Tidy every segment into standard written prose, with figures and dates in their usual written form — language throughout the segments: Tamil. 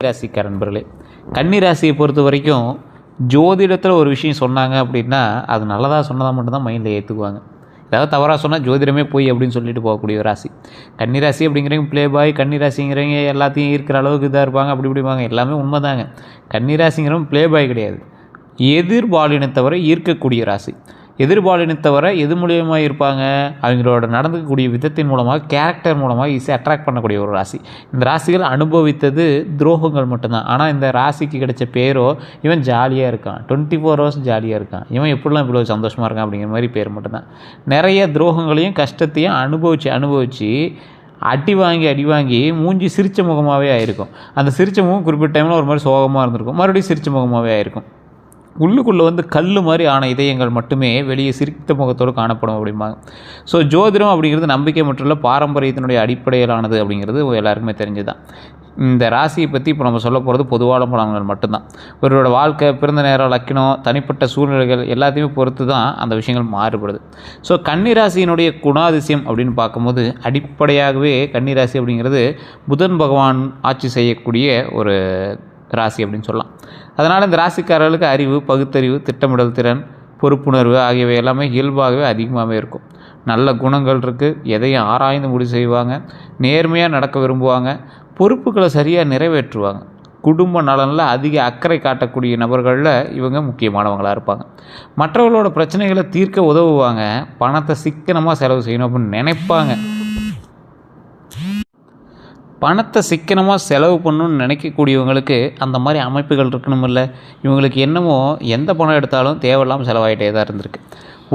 ராசிக்கார நண்பர்களே, கன்னி ராசியை பொறுத்த வரைக்கும் ஜோதிடத்தில் ஒரு விஷயம் சொன்னாங்க அப்படின்னா அது நல்லதாக சொன்னதாக மட்டும்தான் மைண்டில் ஏற்றுக்குவாங்க. ஏதாவது தவறாக சொன்னால் ஜோதிடமே போய் அப்படின்னு சொல்லிட்டு போகக்கூடிய ஒரு ராசி கன்னி ராசி. அப்படிங்கிறவங்க ப்ளே பாய், கன்னி ராசிங்கிறவங்க எல்லாத்தையும் இருக்கிற அளவுக்கு இதாக இருப்பாங்க, அப்படி இப்படிப்பாங்க. எல்லாமே உண்மைதாங்க. கன்னி ராசிங்கிறவங்க ப்ளே பாய் கிடையாது, எதிர்பாலினத்தவரை ஈர்க்கக்கூடிய ராசி. எதிர்பாலினத்தவரை எது மூலியமாக இருப்பாங்க, அவங்களோட நடந்துக்கக்கூடிய விதத்தின் மூலமாக, கேரக்டர் மூலமாக ஈஸியாக அட்ராக்ட் பண்ணக்கூடிய ஒரு ராசி. இந்த ராசிகள் அனுபவித்தது துரோகங்கள் மட்டும்தான். ஆனால் இந்த ராசிக்கு கிடைச்ச பேரோ, இவன் ஜாலியாக இருக்கான், 24 ஹவர்ஸ் ஜாலியாக இருக்கான், இவன் எப்படிலாம் இவ்வளோ சந்தோஷமாக இருக்கான் அப்படிங்கிற மாதிரி பேர் மட்டும்தான். நிறைய துரோகங்களையும் கஷ்டத்தையும் அனுபவித்து அடி வாங்கி மூஞ்சி சிரிச்ச முகமாகவே ஆயிருக்கும். அந்த சிரிச்ச முகம் குறிப்பிட்ட டைமில் ஒரு மாதிரி சோகமாக இருந்திருக்கும், மறுபடியும் சிரிச்ச முகமாகவே ஆயிருக்கும். உள்ளுக்குள்ளே கல் மாதிரி ஆன இதயங்கள் மட்டுமே வெளியே சிரித்த முகத்தோடு காணப்படும் அப்படிம்பாங்க. ஸோ ஜோதிடம் அப்படிங்கிறது நம்பிக்கை மற்றும் இல்லை, பாரம்பரியத்தினுடைய அடிப்படையிலானது அப்படிங்கிறது எல்லாருக்குமே தெரிஞ்சுதான். இந்த ராசியை பற்றி இப்போ நம்ம சொல்ல போகிறது பொதுவான பலன்கள் மட்டும்தான். இவரோட வாழ்க்கை, பிறந்த நேரம், லக்கினம், தனிப்பட்ட சூழ்நிலைகள் எல்லாத்தையுமே பொறுத்து தான் அந்த விஷயங்கள் மாறுபடுது. ஸோ கன்னிராசியினுடைய குணாதிசயம் அப்படின்னு பார்க்கும்போது அடிப்படையாகவே கன்னிராசி அப்படிங்கிறது புதன் பகவான் ஆட்சி செய்யக்கூடிய ஒரு ராசி அப்படின்னு சொல்லலாம். அதனால் இந்த ராசிக்காரர்களுக்கு அறிவு, பகுத்தறிவு, திட்டமிடல் திறன், பொறுப்புணர்வு ஆகியவை எல்லாமே இயல்பாகவே அதிகமாகவே இருக்கும். நல்ல குணங்கள் இருக்குது, எதையும் ஆராய்ந்து முடிவு செய்வாங்க, நேர்மையாக நடக்க விரும்புவாங்க, பொறுப்புகளை சரியாக நிறைவேற்றுவாங்க. குடும்ப நலனில் அதிக அக்கறை காட்டக்கூடிய நபர்களில் இவங்க முக்கியமானவங்களாக இருப்பாங்க. மற்றவர்களோட பிரச்சனைகளை தீர்க்க உதவுவாங்க, பணத்தை சிக்கனமாக செலவு செய்யணும் அப்படின்னு நினைப்பாங்க. பணத்தை சிக்கனமாக செலவு பண்ணணும்னு நினைக்கக்கூடியவங்களுக்கு அந்த மாதிரி அமைப்புகள் இருக்கணுமில்ல. இவங்களுக்கு என்னமோ எந்த பணம் எடுத்தாலும் தேவையில்லாமல் செலவாகிட்டே தான் இருந்திருக்கு.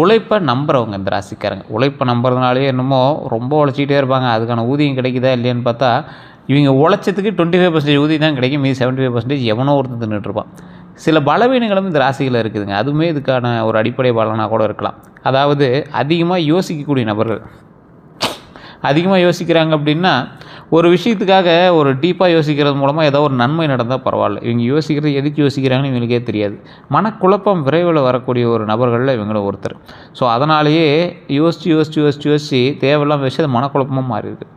உழைப்பை நம்புறவங்க இந்த ராசிக்காரங்க. உழைப்பை நம்புறதுனாலே என்னமோ ரொம்ப உழைச்சிக்கிட்டே இருப்பாங்க. அதுக்கான ஊதியம் கிடைக்குதா இல்லையான்னு பார்த்தா இவங்க உழைச்சதுக்கு 25% ஊதியம் தான் கிடைக்கும், மீதி 75% எவனோ ஒருத்தர் தின்னுட்டுருப்பான். சில பலவீனங்களும் இந்த ராசிகளில் இருக்குதுங்க. அதுவுமே இதுக்கான ஒரு அடிப்படை பலனாக கூட இருக்கலாம். அதாவது அதிகமாக யோசிக்கக்கூடிய நபர்கள். அதிகமாக யோசிக்கிறாங்க அப்படின்னா ஒரு விஷயத்துக்காக ஒரு டீப்பாக யோசிக்கிறது மூலமாக ஏதோ ஒரு நன்மை நடந்தால் பரவாயில்ல. இவங்க யோசிக்கிறது எதுக்கு யோசிக்கிறாங்கன்னு இவங்களுக்கே தெரியாது. மனக்குழப்பம் விரைவில் வரக்கூடிய ஒரு நபர்களில் இவங்களும் ஒருத்தர். ஸோ அதனாலேயே யோசித்து தேவையில்லாமல் விஷயம் அது மனக்குழப்பமாக மாறிடுது.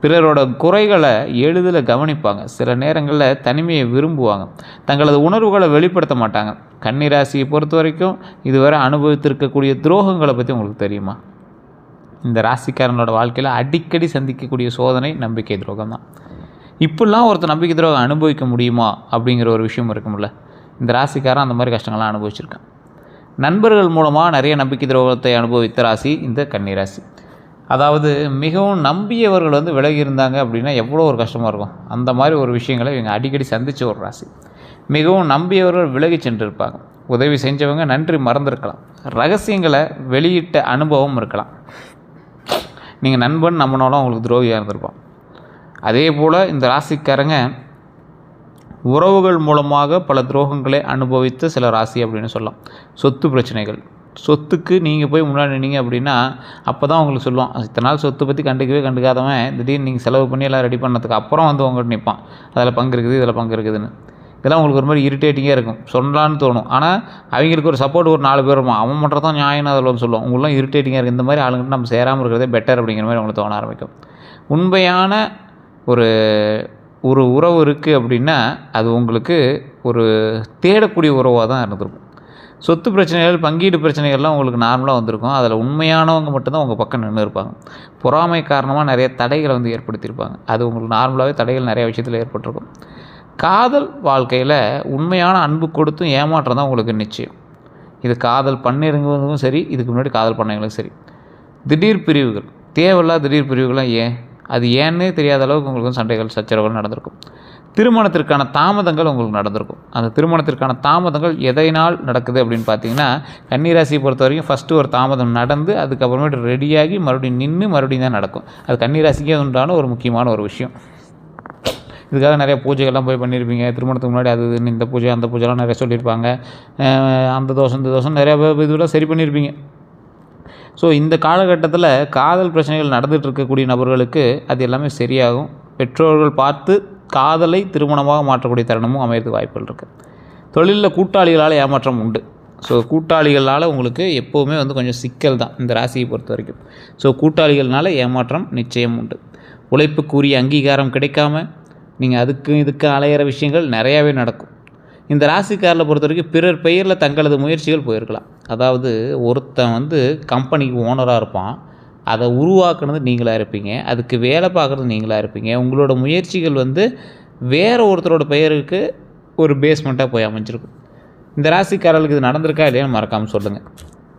பிறரோட குறைகளை எளிதில் கவனிப்பாங்க. சில நேரங்களில் தனிமையை விரும்புவாங்க. தங்களது உணர்வுகளை வெளிப்படுத்த மாட்டாங்க. கன்னிராசியை பொறுத்த வரைக்கும் இதுவரை அனுபவித்திருக்கக்கூடிய துரோகங்களை பற்றி உங்களுக்கு தெரியுமா? இந்த ராசிக்காரனோட வாழ்க்கையில் அடிக்கடி சந்திக்கக்கூடிய சோதனை நம்பிக்கை துரோகம் தான். இப்படிலாம் ஒருத்தர் நம்பிக்கை துரோகம் அனுபவிக்க முடியுமா அப்படிங்கிற ஒரு விஷயம் இருக்கும்ல. இந்த ராசிக்காரன் அந்த மாதிரி கஷ்டங்கள்லாம் அனுபவிச்சிருக்கான். நண்பர்கள் மூலமாக நிறைய நம்பிக்கை துரோகத்தை அனுபவித்த ராசி இந்த கன்னிராசி. அதாவது மிகவும் நம்பியவர்கள் விலகி இருந்தாங்க அப்படின்னா எவ்வளோ ஒரு கஷ்டமாக இருக்கும். அந்த மாதிரி ஒரு விஷயங்களை இவங்க அடிக்கடி சந்தித்த ஒரு ராசி. மிகவும் நம்பியவர்கள் விலகி சென்றிருப்பாங்க. உதவி செஞ்சவங்க நன்றி மறந்துருக்கலாம். ரகசியங்களை வெளியிட்ட அனுபவம் இருக்கலாம். நீங்கள் நண்பன் நம்பினாலும் அவங்களுக்கு துரோகியாக இருந்திருப்பான். அதே போல் இந்த ராசிக்காரங்க உறவுகள் மூலமாக பல துரோகங்களை அனுபவித்த சில ராசி அப்படின்னு சொல்லலாம். சொத்து பிரச்சனைகள், சொத்துக்கு நீங்கள் போய் முன்னாடி நின்னீங்க அப்படின்னா அப்போ தான் உங்களுக்கு சொல்லுவான், இத்தனை நாள் சொத்தை பற்றி கண்டுக்காதவன் திடீர்னு நீங்கள் செலவு பண்ணி எல்லாம் ரெடி பண்ணதுக்கு அப்புறம் உங்கள்கிட்ட நிற்பான், அதில் பங்கு இருக்குது, இதில் பங்கு இருக்குதுன்னு. இதெல்லாம் உங்களுக்கு ஒரு மாதிரி இரிட்டேட்டிங்காக இருக்கும், சொல்லலான்னு தோணும். ஆனால் அவங்களுக்கு ஒரு சப்போர்ட் ஒரு 4 பேர் இருப்பான், அவன் மட்டும் தான் நியாயம் அதில் சொல்லுவான். உங்களெலாம் இரிட்டேட்டிங்காக இருக்குது, இந்த மாதிரி ஆளுங்கிட்ட நம்ம சேராமல் இருக்கிறதே பெட்டர் அப்படிங்கிற மாதிரி உங்களுக்கு தோண ஆரம்பிக்கும். உண்மையான ஒரு உறவு இருக்குது அப்படின்னா அது உங்களுக்கு ஒரு தேடக்கூடிய உறவாக தான் இருந்திருக்கும். சொத்து பிரச்சனைகள், பங்கீடு பிரச்சனைகள்லாம் உங்களுக்கு நார்மலாக வந்திருக்கும். அதில் உண்மையானவங்க மட்டும்தான் உங்கள் பக்கம் நின்று இருப்பாங்க. பொறாமை காரணமாக நிறைய தடைகளை ஏற்படுத்தியிருப்பாங்க. அது உங்களுக்கு நார்மலாகவே தடைகள் நிறைய விஷயத்தில் ஏற்பட்டிருக்கும். காதல் வாழ்க்கையில் உண்மையான அன்பு கொடுத்தும் ஏமாற்றம் தான் உங்களுக்கு நிச்சயம். இது காதல் பண்ணிருங்கிறதும் சரி, இதுக்கு முன்னாடி காதல் பண்ணவங்களும் சரி. திடீர் பிரிவுகள், தேவையில்லாத திடீர் பிரிவுகள்லாம் அது ஏன்னே தெரியாத அளவுக்கு உங்களுக்கு சண்டைகள், சச்சரவுகள் நடந்திருக்கும். திருமணத்திற்கான தாமதங்கள் உங்களுக்கு நடந்திருக்கும். அந்த திருமணத்திற்கான தாமதங்கள் எதனால் நடக்குது அப்படின்னு பார்த்தீங்கன்னா கன்னிராசியை பொறுத்த வரைக்கும் ஃபஸ்ட்டு ஒரு தாமதம் நடந்து அதுக்கப்புறமேட்டு ரெடியாகி மறுபடியும் தான் நடக்கும். அது கன்னிராசிக்கே உண்டான ஒரு முக்கியமான ஒரு விஷயம். இதுக்காக நிறைய பூஜைகள்லாம் போய் பண்ணியிருப்பீங்க. திருமணத்துக்கு முன்னாடி அது இந்த பூஜை அந்த பூஜைலாம் நிறைய சொல்லியிருப்பாங்க. அந்த தோஷம் இந்த தோஷம் நிறையா இதெல்லாம் சரி பண்ணியிருப்பீங்க. ஸோ இந்த காலகட்டத்தில் காதல் பிரச்சனைகள் நடந்துகிட்டு இருக்கக்கூடிய நபர்களுக்கு அது எல்லாமே சரியாகும். பெற்றோர்கள் பார்த்து காதலை திருமணமாக மாற்றக்கூடிய தருணமும் அமையறதுக்கு வாய்ப்புகள் இருக்குது. தொழிலில் கூட்டாளிகளால் ஏமாற்றம் உண்டு. ஸோ கூட்டாளிகளால் உங்களுக்கு எப்போவுமே கொஞ்சம் சிக்கல் தான் இந்த ராசியை பொறுத்த வரைக்கும். ஸோ கூட்டாளிகள்னால ஏமாற்றம் நிச்சயம் உண்டு. உழைப்புக்குரிய அங்கீகாரம் கிடைக்காம நீங்கள் இதுக்கு அலையிற விஷயங்கள் நிறையாவே நடக்கும். இந்த ராசிக்காரில் பொறுத்த வரைக்கும் பிறர் பெயரில் தங்களது முயற்சிகள் போயிருக்கலாம். அதாவது ஒருத்தன் கம்பெனிக்கு ஓனராக இருப்பான், அதை உருவாக்குனது நீங்களாக இருப்பீங்க, அதுக்கு வேலை பார்க்குறது நீங்களாக இருப்பீங்க. உங்களோட முயற்சிகள் வேறு ஒருத்தரோட பெயருக்கு ஒரு பேஸ்மெண்ட்டாக போய் அமைஞ்சிருக்கும். இந்த ராசிக்காரர்களுக்கு இது நடந்திருக்கா இல்லையான்னு மறக்காமல் சொல்லுங்கள்.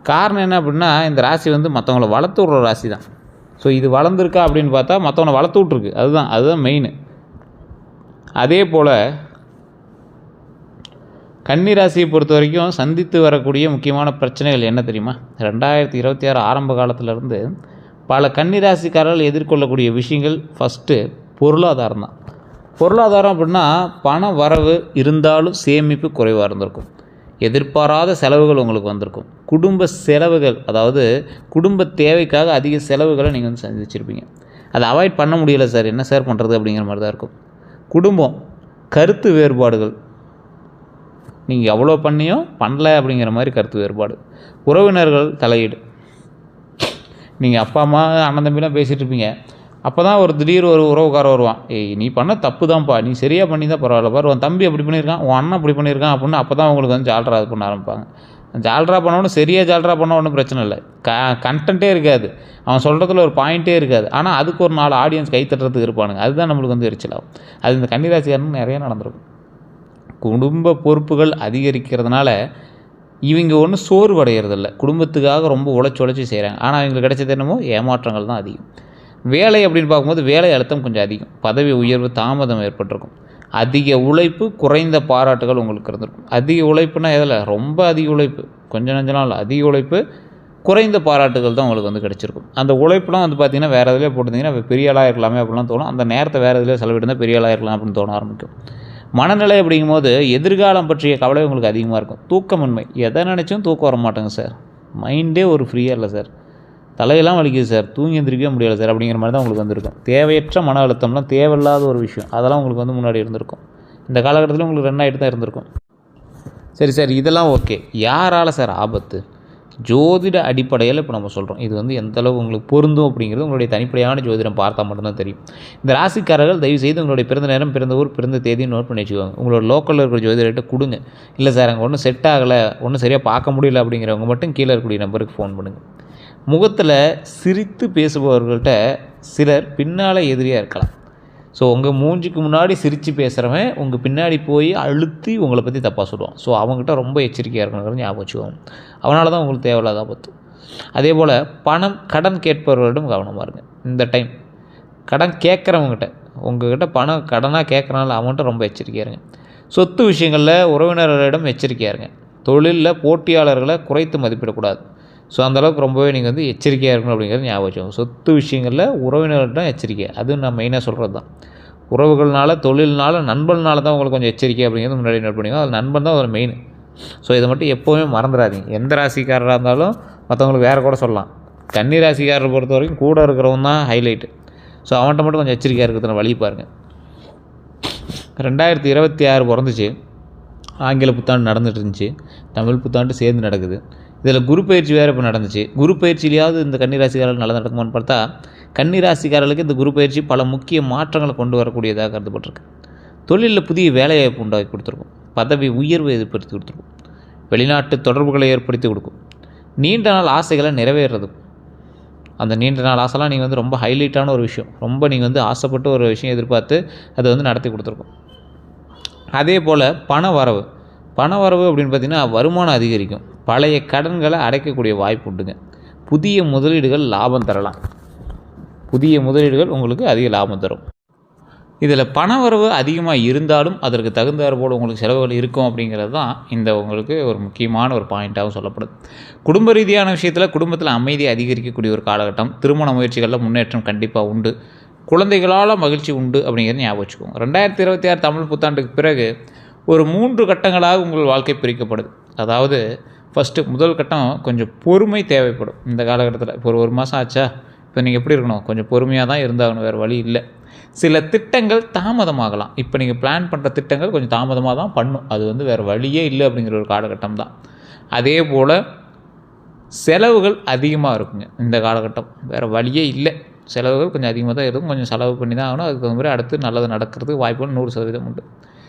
காரணம் என்ன அப்படின்னா, இந்த ராசி மற்றவங்கள வளர்த்து விட்ற ராசி தான். ஸோ இது வளர்ந்துருக்கா அப்படின்னு பார்த்தா மற்றவனை வளர்த்து விட்ருக்கு. அதுதான் மெயின். அதே போல் கன்னி ராசியை பொறுத்த வரைக்கும் சந்தித்து வரக்கூடிய முக்கியமான பிரச்சனைகள் என்ன தெரியுமா? 2026 ஆரம்ப காலத்திலேருந்து பல கன்னி ராசிக்காரர்கள் எதிர்கொள்ளக்கூடிய விஷயங்கள் ஃபஸ்ட்டு பொருளாதாரம் தான். பொருளாதாரம் அப்படின்னா பண வரவு இருந்தாலும் சேமிப்பு குறைவாக இருந்திருக்கும். எதிர்பாராத செலவுகள் உங்களுக்கு வந்திருக்கும். குடும்ப செலவுகள், அதாவது குடும்ப தேவைக்காக அதிக செலவுகளை நீங்கள் சந்திச்சிருப்பீங்க. அதை அவாய்ட் பண்ண முடியலை சார், என்ன சார் பண்ணுறது அப்படிங்கிற மாதிரி தான் இருக்கும். குடும்பம், கருத்து வேறுபாடுகள், நீங்கள் எவ்வளோ பண்ணியும் பண்ணலை அப்படிங்கிற மாதிரி கருத்து வேறுபாடு. உறவினர்கள் தலையீடு, நீங்கள் அப்பா அம்மா அண்ணன் தம்பிலாம் பேசிகிட்டு இருப்பீங்க, அப்போ தான் திடீர் ஒரு உறவுக்காரர் வருவான், நீ பண்ண தப்பு தான்ப்பா, நீ சரியாக பண்ணி தான் பரவாயில்ல பாரு, உன் தம்பி அப்படி பண்ணியிருக்கான், உன் அண்ணன் அப்படி பண்ணியிருக்கான் அப்படின்னு. அப்போ தான் உங்களுக்கு ஜால்ரா இது பண்ண ஆரம்பிப்பாங்க. ஜால்ரா பண்ணவொன்னு சரியாக ஜால்ரா பண்ண ஒன்றும் பிரச்சனை இல்லை, கண்டென்ட்டே இருக்காது, அவன் சொல்கிறதுல ஒரு பாயிண்ட்டே இருக்காது, ஆனால் அதுக்கு ஒரு 4 ஆடியன்ஸ் கை தட்டுறதுக்கு இருப்பானுங்க. அதுதான் நம்மளுக்கு எரிச்சலாகும். அது இந்த கன்னிராசிக்காரனுக்கு நிறைய நடந்திருக்கும். குடும்ப பொறுப்புகள் அதிகரிக்கிறதுனால இவங்க ஒன்றும் சோர்வடைகிறதில்ல, குடும்பத்துக்காக ரொம்ப உழைச்சி செய்கிறாங்க. ஆனால் அவங்களுக்கு கிடைச்சது என்னமோ ஏமாற்றங்கள் தான் அதிகம். வேலை அப்படின்னு பார்க்கும்போது வேலை அழுத்தம் கொஞ்சம் அதிகம், பதவி உயர்வு தாமதம் ஏற்பட்டிருக்கும். அதிக உழைப்பு, குறைந்த பாராட்டுகள் உங்களுக்கு இருந்திருக்கும். அதிக உழைப்புனா எதில்? ரொம்ப அதிக உழைப்பு, கொஞ்சம் நஞ்சலாம் இல்லை, அதிக உழைப்பு, குறைந்த பாராட்டுகள் தான் உங்களுக்கு கிடச்சிருக்கும். அந்த உழைப்புலாம் பார்த்திங்கன்னா வேறு எதுலேயே போட்டிருந்தீங்கன்னா பெரிய ஆளாக இருக்கலாமே அப்படிலாம் தோணும். அந்த நேரத்தை வேறு எதுலேயே செலவிட்டு பெரிய ஆளாக இருக்கலாம் அப்படின்னு தோண ஆரம்பிக்கும். மனநிலை அப்படிங்கும்போது எதிர்காலம் பற்றிய கவலை உங்களுக்கு அதிகமாக இருக்கும். தூக்கமின்மை, எதை நினச்சும் தூக்கம் வர மாட்டேங்க சார், மைண்டே ஒரு ஃப்ரீயாக இல்லை சார், தலையெல்லாம் வலிக்குது சார், தூங்கி எந்திரிக்கவே முடியலை சார் அப்படிங்கிற மாதிரி தான் உங்களுக்கு வந்திருக்கும். தேவையற்ற மன அழுத்தம்லாம் தேவையில்லாத ஒரு விஷயம், அதெல்லாம் உங்களுக்கு முன்னாடி இருந்திருக்கும். இந்த காலகட்டத்தில் உங்களுக்கு 2 ஆகிட்டு தான் இருந்திருக்கும். சரி சார், இதெல்லாம் ஓகே. யாரால் சார் ஆபத்து? ஜோதிட அடிப்படையில் இப்போ நம்ம சொல்கிறோம், இது எந்தளவு உங்களுக்கு பொருந்தும் அப்படிங்கிறது உங்களுடைய தனிப்படையான ஜோதிடம் பார்த்தா மட்டும்தான் தெரியும். இந்த ராசிக்காரர்கள் தயவுசெய்து உங்களுடைய பிறந்த நேரம், பிறந்த ஊர், பிறந்த தேதியும் நோட் பண்ணி வச்சுக்கோங்க. உங்களோட லோக்கலில் இருக்கிற ஜோதிடர்கிட்ட கொடுங்க. இல்லை சார் அங்கே ஒன்றும் செட் ஆகலை, ஒன்றும் சரியாக பார்க்க முடியல அப்படிங்கிறவங்க மட்டும் கீழே இருக்கக்கூடிய நம்பருக்கு ஃபோன் பண்ணுங்கள். முகத்தில் சிரித்து பேசுபவர்கள்ட்ட சிலர் பின்னால் எதிரியாக இருக்கலாம். ஸோ உங்கள் மூஞ்சிக்கு முன்னாடி சிரித்து பேசுகிறவன் உங்கள் பின்னாடி போய் அழுத்தி உங்களை பற்றி தப்பாக சொல்லுவான். ஸோ அவங்ககிட்ட ரொம்ப எச்சரிக்கையாக இருக்கணுங்கிறது ஞாபகம் வச்சுக்கோங்க. அவனால தான் உங்களுக்கு தேவையில்லாத ஆபத்து. அதே போல் கடன் கேட்பவர்களிடம் கவனமாக இருங்க. இந்த டைம் கடன் கேட்குறவங்ககிட்ட, உங்கள்கிட்ட கடனாக கேட்குறனால அவங்ககிட்ட ரொம்ப எச்சரிக்கையாக இருங்க. சொத்து விஷயங்களில் உறவினர்களிடம் எச்சரிக்கையாக இருங்க. தொழிலில் போட்டியாளர்களை குறைத்து மதிப்பிடக்கூடாது. ஸோ அந்தளவுக்கு ரொம்பவே நீங்கள் எச்சரிக்கையாக இருக்கணும் அப்படிங்கிறது ஞாபகம் வச்சுக்கோங்க. சொத்து விஷயங்களில் உறவினர்கிட்ட எச்சரிக்கை, அது நான் மெயினாக சொல்கிறது தான். உறவுகள்னால, தொழில்னால, நண்பனால தான் உங்களுக்கு கொஞ்சம் எச்சரிக்கை அப்படிங்கிறது முன்னாடி நோட் பண்ணிக்கோங்க. அது நண்பன் தான் அதில் மெயின். ஸோ இதை மட்டும் எப்போவுமே மறந்துடாதீங்க. எந்த ராசிக்காரராக இருந்தாலும் மற்றவங்களுக்கு வேறு கூட சொல்லலாம், கன்னி ராசிக்காரரை பொறுத்த வரைக்கும் கூட இருக்கிறவன் தான் ஹைலைட்டு. ஸோ அவன்கிட்ட மட்டும் கொஞ்சம் எச்சரிக்கையாக இருக்கிறதுன வழி பாருங்கள். 2026 பிறந்துச்சு, ஆங்கில புத்தாண்டு நடந்துகிட்டு இருந்துச்சு, தமிழ் புத்தாண்டு சேர்ந்து நடக்குது. இதில் குரு பயிற்சி வேறு இப்போ நடந்துச்சு. குரு பயிற்சியிலையாவது இந்த கன்னிராசிக்காரர்கள் நல்லா நடக்குமான்னு பார்த்தா, கன்னிராசிக்காரர்களுக்கு இந்த குரு பயிற்சி பல முக்கிய மாற்றங்களை கொண்டு வரக்கூடியதாக கருதப்பட்டிருக்கு. தொழிலில் புதிய வேலைவாய்ப்பு உண்டாக்கி கொடுத்துருக்கும், பதவி உயர்வு ஏற்படுத்தி கொடுத்துருக்கும், வெளிநாட்டு தொடர்புகளை ஏற்படுத்தி கொடுக்கும், நீண்ட நாள் ஆசைகளை நிறைவேறதுக்கும். அந்த நீண்ட நாள் ஆசைலாம் நீங்கள் ரொம்ப ஹைலைட்டான ஒரு விஷயம், ரொம்ப நீங்கள் ஆசைப்பட்டு ஒரு விஷயம் எதிர்பார்த்து அதை நடத்தி கொடுத்துருக்கும். அதே போல் பண வரவு அப்படின்னு பார்த்திங்கன்னா வருமானம் அதிகரிக்கும், பழைய கடன்களை அடைக்கக்கூடிய வாய்ப்பு உண்டுங்க. புதிய முதலீடுகள் லாபம் தரலாம், புதிய முதலீடுகள் உங்களுக்கு அதிக லாபம் தரும். இதில் பணவரவு அதிகமாக இருந்தாலும் அதற்கு தகுந்தாறு போல் உங்களுக்கு செலவுகள் இருக்கும் அப்படிங்கிறது தான் இந்த உங்களுக்கு ஒரு முக்கியமான ஒரு பாயிண்ட்டாகவும் சொல்லப்படுது. குடும்ப ரீதியான விஷயத்தில் குடும்பத்தில் அமைதியை அதிகரிக்கக்கூடிய ஒரு காலகட்டம். திருமண முயற்சிகளில் முன்னேற்றம் கண்டிப்பாக உண்டு, குழந்தைகளால் மகிழ்ச்சி உண்டு அப்படிங்கிறத ஞாபகம் வச்சுக்கோங்க. 2026 தமிழ் புத்தாண்டுக்கு பிறகு ஒரு 3 கட்டங்களாக உங்கள் வாழ்க்கை பிரிக்கப்படுது. அதாவது ஃபஸ்ட்டு முதல் கட்டம் கொஞ்சம் பொறுமை தேவைப்படும் இந்த காலகட்டத்தில். இப்போ ஒரு மாதம் ஆச்சா, இப்போ நீங்கள் எப்படி இருக்கணும், கொஞ்சம் பொறுமையாக தான் இருந்தாகணும், வேறு வழி இல்லை. சில திட்டங்கள் தாமதமாகலாம். இப்போ நீங்கள் பிளான் பண்ணுற திட்டங்கள் கொஞ்சம் தாமதமாக தான் பண்ணும், அது வேறு வழியே இல்லை அப்படிங்கிற ஒரு காலகட்டம் தான். அதே போல் செலவுகள் அதிகமாக இருக்குங்க இந்த காலகட்டம், வேறு வழியே இல்லை. செலவுகள் கொஞ்சம் அதிகமாக தான் இருக்கும், கொஞ்சம் செலவு பண்ணி தான் ஆகணும். அதுக்கு தகுந்த மாதிரி அடுத்து நல்லது நடக்கிறதுக்கு வாய்ப்புகள் 100% உண்டு.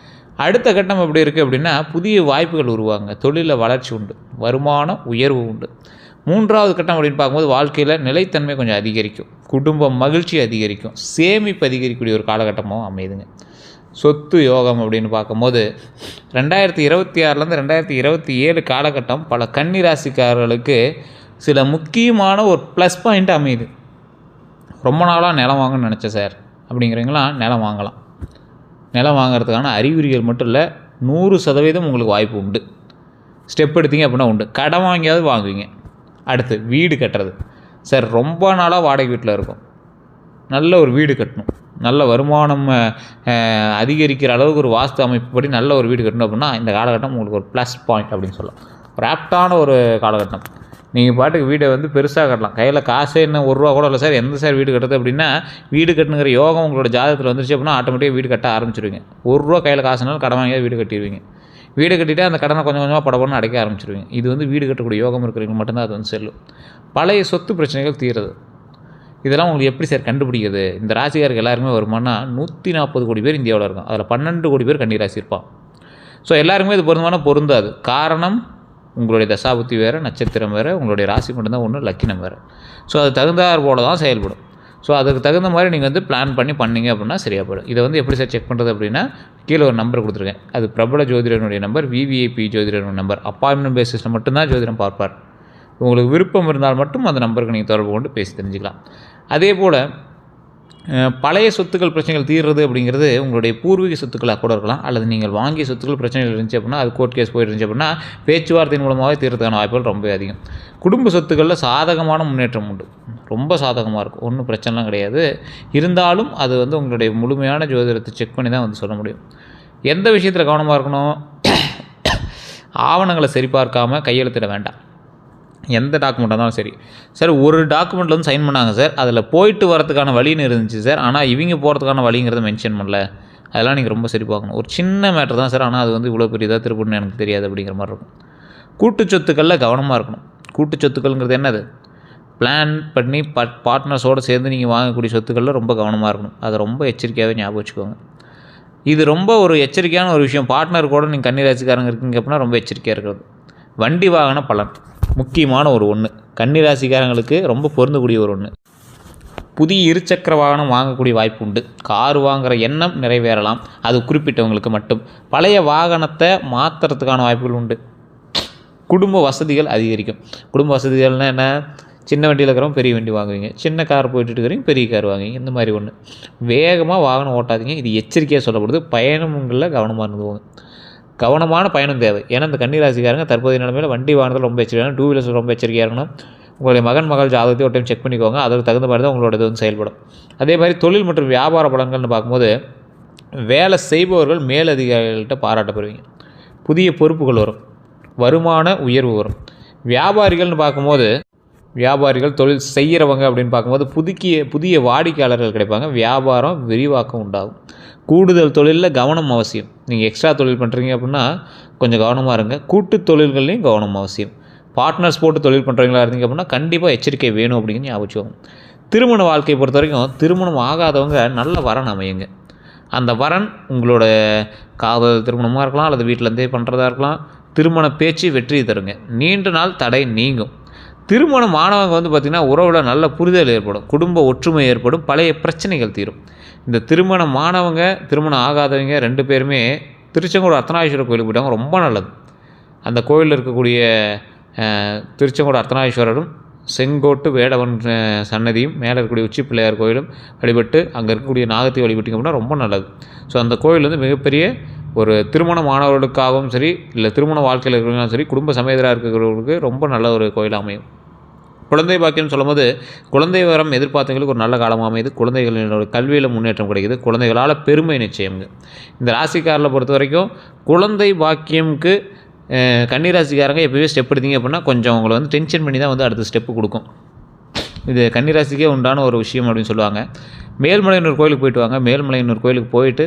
அடுத்த கட்டம் எப்படி இருக்குது அப்படின்னா, புதிய வாய்ப்புகள் உருவாங்க, தொழிலில் வளர்ச்சி உண்டு, வருமான உயர்வு உண்டு. 3வது கட்டம் அப்படின்னு பார்க்கும்போது வாழ்க்கையில் நிலைத்தன்மை கொஞ்சம் அதிகரிக்கும், குடும்ப மகிழ்ச்சி அதிகரிக்கும், சேமிப்பு அதிகரிக்கக்கூடிய ஒரு காலகட்டமாகவும் அமையுதுங்க. சொத்து யோகம் அப்படின்னு பார்க்கும்போது 2026லேருந்து 2027 காலகட்டம் பல கன்னிராசிக்காரர்களுக்கு சில முக்கியமான ஒரு ப்ளஸ் பாயிண்ட் அமையுது. ரொம்ப நாளாக நிலம் வாங்கணும்னு நினச்சேன் சார் அப்படிங்கிறவங்களாம் நிலம் வாங்கலாம். நிலம் வாங்கிறதுக்கான அறிகுறிகள் மட்டும் இல்லை, 100% உங்களுக்கு வாய்ப்பு உண்டு. ஸ்டெப் எடுத்தீங்க அப்படின்னா உண்டு. கடன் வாங்கியாவது வாங்குவீங்க. அடுத்து வீடு கட்டுறது. சார் ரொம்ப நாளாக வாடகை வீட்டில் இருக்கும், நல்ல ஒரு வீடு கட்டணும், நல்ல வருமானம் அதிகரிக்கிற அளவுக்கு ஒரு வாஸ்து அமைப்புப்படி நல்ல ஒரு வீடு கட்டணும் அப்படின்னா இந்த காலகட்டம் உங்களுக்கு ஒரு ப்ளஸ் பாயிண்ட் அப்படின்னு சொல்லலாம். ஒரு ஆப்டான ஒரு காலகட்டம். நீங்கள் பாட்டுக்கு வீடை வந்து பெருசாக கட்டலாம். கையில் காசே என்ன ₹1 கூட இல்லை சார், எந்த சார் வீடு கட்டுறது அப்படின்னா, வீடு கட்டுங்கிற யோகம் உங்களோட ஜாதகத்தில் வந்துருச்சு அப்படின்னா ஆட்டோமேட்டிக்காக வீடு கட்ட ஆரம்பிச்சிருவீங்க. ₹1 கையில் காசுனாலும் கடன் வாங்கியாவது வீடு கட்டிடுவீங்க. வீடு கட்டிவிட்டு அந்த கடனை கொஞ்சம் கொஞ்சமாக படப்படன்னு அடைக்க ஆரம்பிச்சிருவீங்க. இது வந்து வீடு கட்டக்கூடிய யோகம் இருக்கிறவங்க மட்டும்தான் அது வந்து செல்லும். பழைய சொத்து பிரச்சனைகள் தீருது. இதெல்லாம் உங்களுக்கு எப்படி சார் கண்டுபிடிக்கிறது? இந்த ராசிக்காரருக்கு எல்லாருமே வருமானா 140 கோடி பேர் இந்தியாவில் இருக்கும். அதில் 12 கோடி பேர் கன்னி ராசி இருப்பான். ஸோ எல்லாருக்குமே இது பொருந்தாது. காரணம் உங்களுடைய தசாபுத்தி வேறு, நட்சத்திரம் வேறு, உங்களுடைய ராசி மட்டும்தான் ஒன்று, லக்கினம் வேறு. ஸோ அது தகுந்தாற் போல தான் செயல்படும். ஸோ அதுக்கு தகுந்த மாதிரி நீங்கள் வந்து பிளான் பண்ணிங்க அப்படின்னா சரியாக போய்டும். இதை வந்து எப்படி சார் செக் பண்ணுறது அப்படின்னா, கீழே ஒரு நம்பர் கொடுத்துருக்கேன். அது பிரபல ஜோதிடனுடைய நம்பர், விவிஐபி ஜோதிடனுடைய நம்பர். அப்பாயின்மெண்ட் பேசிஸில் மட்டும்தான் ஜோதிடம் பார்ப்பார். உங்களுக்கு விருப்பம் இருந்தால் மட்டும் அந்த நம்பருக்கு நீங்கள் தொடர்பு கொண்டு பேசி தெரிஞ்சுக்கலாம். அதே போல் பழைய சொத்துக்கள் பிரச்சனைகள் தீர்றது அப்படிங்கிறது உங்களுடைய பூர்வீக சொத்துக்களாக கூட இருக்கலாம், அல்லது நீங்கள் வாங்கிய சொத்துக்கள் பிரச்சனைகள் இருந்துச்சு அப்படின்னா, அது கோர்ட் கேஸ் போயிட்டு இருந்துச்சு அப்படின்னா பேச்சுவார்த்தையின் மூலமாகவே தீர்றதுக்கான வாய்ப்புகள் ரொம்ப அதிகம். குடும்ப சொத்துக்களில் சாதகமான முன்னேற்றம் உண்டு, ரொம்ப சாதகமாக இருக்கும், ஒன்றும் பிரச்சனைலாம் கிடையாது. இருந்தாலும் அது வந்து உங்களுடைய முழுமையான ஜோதிடத்தை செக் பண்ணி தான் வந்து சொல்ல முடியும். எந்த விஷயத்தில் கவனமாக இருக்கணும்? ஆவணங்களை சரிபார்க்காமல் கையெழுத்திட வேண்டாம். எந்த டாக்குமெண்ட்டாக இருந்தாலும் சரி. சார் ஒரு டாக்குமெண்ட்டில் வந்து சைன் பண்ணாங்க சார், அதில் போயிட்டு வரதுக்கான வழின்னு இருந்துச்சு சார், ஆனால் இவங்க போகிறதுக்கான வழிங்கிறத மென்ஷன் பண்ணல. அதெல்லாம் நீங்கள் ரொம்ப சரி பார்க்கணும். ஒரு சின்ன மேட்ரு தான் சார், ஆனால் அது வந்து இவ்வளோ பெரிய இதாக திருப்பணும்னு எனக்கு தெரியாது அப்படிங்கிற மாதிரி இருக்கும். கூட்டு சொத்துக்களில் கவனமாக இருக்கணும். கூட்டு சொத்துக்கள்ங்கிறது என்னது? பிளான் பண்ணி பார்ட்னர்ஸோடு சேர்ந்து நீங்கள் வாங்கக்கூடிய சொத்துக்களில் ரொம்ப கவனமாக இருக்கணும். அதை ரொம்ப எச்சரிக்கையாகவே ஞாபகம் வச்சுக்கோங்க. இது ரொம்ப ஒரு எச்சரிக்கையான ஒரு விஷயம். பார்ட்னர் கூட நீங்கள் கன்னி ராசிக்காரங்க இருக்கீங்க அப்படின்னா ரொம்ப எச்சரிக்கையாக இருக்கிறது. வண்டி வாகன பலன் முக்கியமான ஒரு ஒன்று, கன்னி ராசிக்காரங்களுக்கு ரொம்ப பொருந்தக்கூடிய ஒரு ஒன்று. புதிய இருசக்கர வாகனம் வாங்கக்கூடிய வாய்ப்பு உண்டு. கார் வாங்குகிற எண்ணம் நிறைவேறலாம், அது குறிப்பிட்டவங்களுக்கு மட்டும். பழைய வாகனத்தை மாற்றுறதுக்கான வாய்ப்புகள் உண்டு. குடும்ப வசதிகள் அதிகரிக்கும். குடும்ப வசதிகள்னால் என்ன? சின்ன வண்டியில் இருக்கிறவங்க பெரிய வண்டி வாங்குவீங்க, சின்ன கார் போயிட்டு இருக்கிறீங்க பெரிய கார் வாங்குவீங்க, இந்த மாதிரி ஒன்று. வேகமாக வாகனம் ஓட்டாதீங்க, இது எச்சரிக்கையாக சொல்லப்படுது. பயணங்களில் கவனமாக இருந்துவோங்க. கவனமான பயணம் தேவை. ஏன்னா இந்த கன்னி ராசிக்காரங்க தற்போதைய நிலைமையில் வண்டி வாகனத்தில் ரொம்ப எச்சரிக்கையாக, 2 வீலர்ஸ் ரொம்ப எச்சரிக்கையாக இருக்கணும். உங்களுடைய மகள் ஜாதகத்தை ஒரு டைம் செக் பண்ணிக்கோங்க. அதற்கு தகுந்த மாதிரி தான் உங்களோட இது வந்து செயல்படும். அதே மாதிரி தொழில் மற்றும் வியாபார பலன்கள்னு பார்க்கும்போது வேலை செய்பவர்கள் மேலதிகாரிகள்கிட்ட பாராட்டப்படுவீங்க. புதிய பொறுப்புகள் வரும், வருமான உயர்வு வரும். வியாபாரிகள்னு பார்க்கும்போது வியாபாரிகள் தொழில் செய்கிறவங்க அப்படின்னு பார்க்கும்போது புதிய வாடிக்கையாளர்கள் கிடைப்பாங்க. வியாபாரம் விரிவாக்கம் உண்டாகும். கூடுதல் தொழிலில் கவனம் அவசியம். நீங்கள் எக்ஸ்ட்ரா தொழில் பண்ணுறீங்க அப்படின்னா கொஞ்சம் கவனமாக இருங்க. கூட்டு தொழில்கள்லையும் கவனம் அவசியம். பார்ட்னர்ஸ் போட்டு தொழில் பண்ணுறவங்களா இருந்தீங்க அப்படின்னா கண்டிப்பாக எச்சரிக்கை வேணும் அப்படிங்கிற ஞாபகம். திருமண வாழ்க்கையை பொறுத்த வரைக்கும் திருமணம் ஆகாதவங்க நல்ல வரன் அமையுங்க. அந்த வரன் உங்களோட காதல் திருமணமாக இருக்கலாம், அல்லது வீட்டிலேருந்தே பண்ணுறதா இருக்கலாம். திருமண பேச்சு வெற்றி தருங்க. நீண்ட நாள் தடை நீங்கும். திருமணம் ஆனவங்க வந்து பார்த்திங்கன்னா உறவில் நல்ல புரிதல் ஏற்படும், குடும்ப ஒற்றுமை ஏற்படும், பழைய பிரச்சனைகள் தீரும். இந்த திருமணம் ஆனவங்க திருமணம் ஆகாதவங்க 2 பேருமே திருச்செங்கோடு அர்த்தநாரீஸ்வரர் கோயிலுக்கு போயிட்டாங்க, ரொம்ப நல்லது. அந்த கோயிலில் இருக்கக்கூடிய திருச்செங்கோடு அர்த்தநாரீஸ்வரரும் செங்கோட்டு வேடவன் சன்னதியும் மேலே இருக்கக்கூடிய உச்சி பிள்ளையார் கோயிலும் வழிபட்டு அங்கே இருக்கக்கூடிய நாகத்தை வழிபட்டிங்க அப்படின்னா ரொம்ப நல்லது. ஸோ அந்த கோயில் வந்து மிகப்பெரிய ஒரு திருமணம் ஆனவர்களுக்காகவும் சரி, இல்லை திருமண வாழ்க்கையில் இருக்கிறவங்களும் சரி, குடும்ப சமேதராக இருக்கிறவர்களுக்கு ரொம்ப நல்ல ஒரு கோயில் அமையும். குழந்தை பாக்கியம் சொல்லும்போது குழந்தை வரம் எதிர்பார்த்தவங்களுக்கு ஒரு நல்ல காலமாக அமையுது. குழந்தைகளோட கல்வியில் முன்னேற்றம் கிடைக்குது. குழந்தைகளால் பெருமை நிச்சயம்ங்க. இந்த ராசிக்காரில் பொறுத்த வரைக்கும் குழந்தை பாக்கியம்க்கு கன்னிராசிக்காரங்க எப்போவே ஸ்டெப் எடுத்தீங்க அப்படின்னா கொஞ்சம் உங்களை வந்து டென்ஷன் பண்ணி தான் வந்து அடுத்த ஸ்டெப்பு கொடுக்கும். இது கன்னிராசிக்கே உண்டான ஒரு விஷயம் அப்படின்னு சொல்லுவாங்க. மேல்மலையனூர் கோயிலுக்கு போயிட்டு வாங்க. மேல்மலையனூர் கோயிலுக்கு போயிட்டு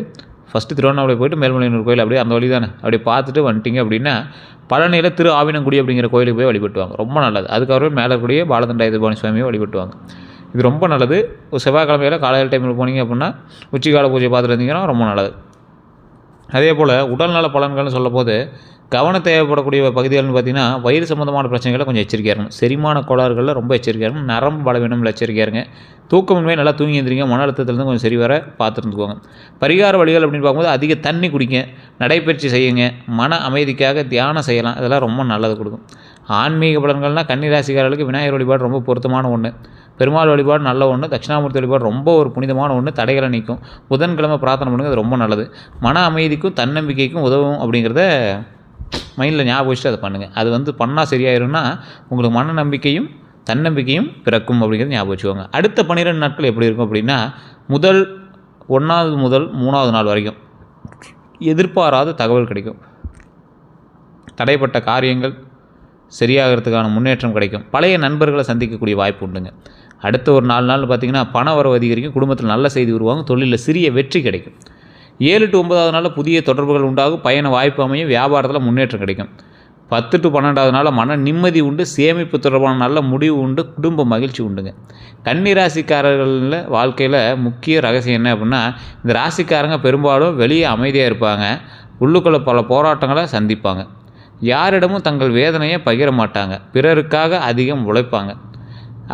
ஃபஸ்ட்டு திருவண்ணாமலை போயிட்டு மேல்மலையனூர் கோயில் அப்படியே அந்த வழி தானே, அப்படியே பார்த்துட்டு வந்துட்டிங்க அப்படின்னா பழனியில் திரு ஆவினங்குடி அப்படிங்கிற கோயிலுக்கு போய் வழிபட்டுவாங்க, ரொம்ப நல்லது. அதுக்கப்புறம் மேலே இருக்கக்கூடிய பாலதண்டாயுதபாணி சுவாமியை வழிபட்டுவாங்க. இது ரொம்ப நல்லது. ஒரு செவ்வாய்க்கிழமையில காலையில் டைமில் போனீங்க அப்படின்னா உச்சிகால பூஜை பார்த்துட்டு இருந்தீங்கன்னா ரொம்ப நல்லது. அதே போல் உடல்நல பலன்கள்னு சொல்லும்போது கவனம் தேவைப்படக்கூடிய பகுதிகள்னு பார்த்திங்கன்னா வயிறு சம்மந்தமான பிரச்சனைகளை கொஞ்சம் எச்சரிக்கையாக இருக்கணும். செரிமான கோளாறுகளில் ரொம்ப எச்சரிக்கையாக இருக்கணும். நரம்பு பலவீனமில் எச்சரிக்கையாக இருங்க. தூக்கமின்மை நல்லா தூங்கி எழுந்திரிங்க. மன அழுத்தத்துலேருந்து கொஞ்சம் சரி வர பார்த்துருந்துக்கோங்க. பரிகார வழிகள் அப்படின்னு பார்க்கும்போது அதிக தண்ணி குடிங்க, நடைப்பயிற்சி செய்யுங்க, மன அமைதிக்காக தியானம் செய்யலாம். இதெல்லாம் ரொம்ப நல்லது கொடுக்கும். ஆன்மீக பலன்கள்னால் கன்னிராசிக்காரர்களுக்கு விநாயகர் வழிபாடு ரொம்ப பொருத்தமான ஒன்று. பெருமாள் வழிபாடு நல்ல ஒன்று. தட்சிணாமூர்த்தி வழிபாடு ரொம்ப ஒரு புனிதமான ஒன்று. தடைகளை நீக்கும். புதன்கிழமை பிரார்த்தனை பண்ணுங்க, அது ரொம்ப நல்லது. மன அமைதிக்கும் தன்னம்பிக்கைக்கும் உதவும் அப்படிங்கிறத மைண்டில் ஞாபகம் வச்சுட்டு அதை பண்ணுங்கள். அது பண்ணால் சரியாயிரும்னா உங்களுக்கு மன நம்பிக்கையும் தன்னம்பிக்கையும் பிறக்கும் அப்படிங்கிறது ஞாபகம் வச்சுக்கோங்க. அடுத்த 12 நாட்கள் எப்படி இருக்கும் அப்படின்னா 1 முதல் 3வது நாள் வரைக்கும் எதிர்பாராத தகவல் கிடைக்கும். தடைப்பட்ட காரியங்கள் சரியாகிறதுக்கான முன்னேற்றம் கிடைக்கும். பழைய நண்பர்களை சந்திக்கக்கூடிய வாய்ப்பு உண்டுங்க. அடுத்த ஒரு 4 நாள் பார்த்திங்கன்னா பண வரவு அதிகரிக்கும். குடும்பத்தில் நல்ல செய்தி உருவாகும். தொழிலில் சிறிய வெற்றி கிடைக்கும். 7 to 9வது நாளில் புதிய தொடர்புகள் உண்டாகும். பயண வாய்ப்பு அமையும். வியாபாரத்தில் முன்னேற்றம் கிடைக்கும். 10 to 12வது நாளில் மன நிம்மதி உண்டு. சேமிப்பு தொடர்பான நல்ல முடிவு உண்டு. குடும்ப மகிழ்ச்சி உண்டுங்க. கன்னிராசிக்காரர்களில் வாழ்க்கையில் முக்கிய ரகசியம் என்ன அப்படின்னா இந்த ராசிக்காரங்க பெரும்பாலும் வெளியே அமைதியாக இருப்பாங்க. உள்ளுக்குள்ள பல போராட்டங்களை சந்திப்பாங்க. யாரிடமும் தங்கள் வேதனையை பகிர மாட்டாங்க. பிறருக்காக அதிகம் உழைப்பாங்க.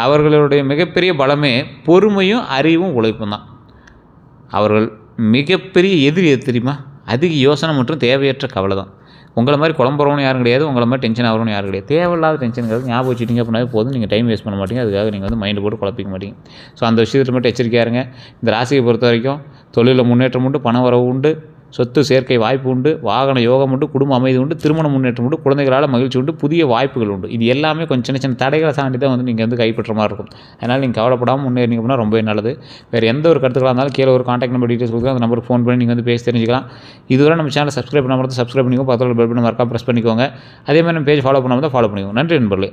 அவர்களுடைய மிகப்பெரிய பலமே பொறுமையும் அறிவும் உழைப்பும் தான். அவர்கள் மிகப்பெரிய எதிரி எது தெரியுமா? அதிக யோசனை மற்றும் தேவையற்ற கவலை தான். உங்களை மாதிரி குழம்புறவனும் யாரும் கிடையாது. உங்களை மாதிரி டென்ஷன் ஆகிறவனும் யாரும் கிடையாது. தேவையில்லாத டென்ஷனுங்கிறது ஞாபகம் வச்சுட்டிங்க அப்படின்னா போதும். நீங்கள் டைம் வேஸ்ட் பண்ண மாட்டீங்க. அதுக்காக நீங்கள் மைண்டு போட்டு குழப்பிக்க மாட்டீங்க. ஸோ அந்த விஷயத்தில் மட்டும் எச்சரிக்கையாக இருங்க. இந்த ராசியை பொறுத்த வரைக்கும் தொழிலில் முன்னேற்றம் உண்டு. பண வரவு உண்டு. சொத்து சேர்க்கை வாய்ப்பு உண்டு. வாகன யோகம் உண்டு. குடும்ப அமைதி உண்டு. திருமண முன்னேற்றம் உண்டு. குழந்தைகளால் மகிழ்ச்சி உண்டு. புதிய வாய்ப்புகள் உண்டு. இது எல்லாமே கொஞ்சம் சின்ன சின்ன தடைகளை தாண்டி தான் நீங்கள் கைப்பற்ற மாதிரி இருக்கும். அதனால் நீங்கள் கவலைப்படாமல் முன்னேறிங்க அப்படின்னா ரொம்பவே நல்லது. வேறு எந்த ஒரு கருத்துக்களாக இருந்தாலும் கீழே ஒரு கான்டாக்ட் நம்பர் டீட்டெயில்ஸ் கொடுத்து அந்த நம்பருக்கு ஃபோன் பண்ணி நீங்கள் பேசி தெரிஞ்சுக்கலாம். இதுவரை நம்ம சேனல் சப்ஸ்கிரைப் பண்ணாமல் சப்ஸ்கிரைப் பண்ணிக்கோங்க. பக்கத்தில் பெல் பட்டன் மறக்காம ப்ரெஸ் பண்ணிக்கோங்க. அதே மாதிரி நம்ம பேஜ் ஃபாலோ பண்ணாமல் தான் ஃபாலோ பண்ணிக்கோங்க. நன்றி நண்பர்களே.